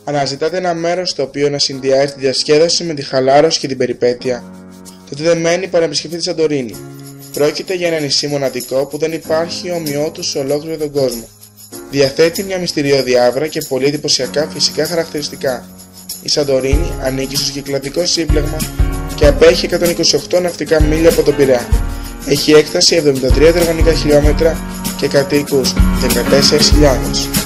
Αναζητάτε ένα μέρος στο οποίο να συνδυάζει τη διασκέδαση με τη χαλάρωση και την περιπέτεια? Τότε δεν μένει παρά να επισκεφτείτε τη Σαντορίνη. Πρόκειται για ένα νησί μοναδικό που δεν υπάρχει ομοιό του σε ολόκληρο τον κόσμο. Διαθέτει μια μυστηριώδη άβρα και πολύ εντυπωσιακά φυσικά χαρακτηριστικά. Η Σαντορίνη ανήκει στο Κυκλαδικό σύμπλεγμα και απέχει 128 ναυτικά μίλια από τον Πειραιά. Έχει έκταση 73 τετραγωνικά χιλιόμετρα και κατοίκους 14.000.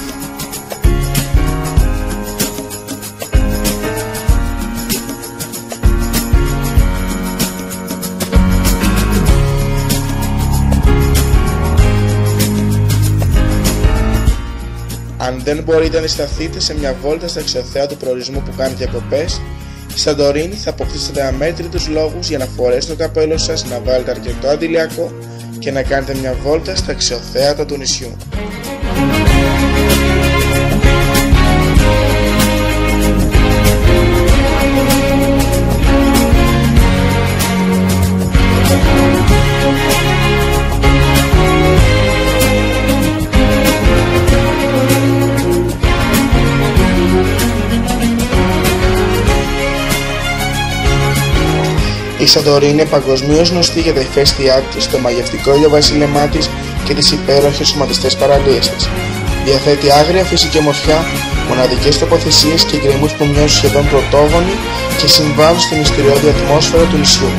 Αν δεν μπορείτε να αντισταθείτε σε μια βόλτα στα αξιοθέα του προορισμού που κάνει διακοπές, στη Σαντορίνη θα αποκτήσετε αμέτρητους λόγους για να φορέσετε το καπέλο σας, να βάλετε αρκετό αντιλιακό και να κάνετε μια βόλτα στα αξιοθέατα του νησιού. Η Σαντορίνη είναι παγκοσμίως γνωστή για τα ηφαίστειά της, το μαγευτικό ηλιοβασίλεμά της και τις υπέροχες σχηματιστές παραλίες της. Διαθέτει άγρια φυσική ομορφιά, μοναδικές τοποθεσίες και γκρεμούς που μοιάζουν σχεδόν πρωτόγονοι και συμβάλλουν στη μυστηριώδη ατμόσφαιρα του νησιού.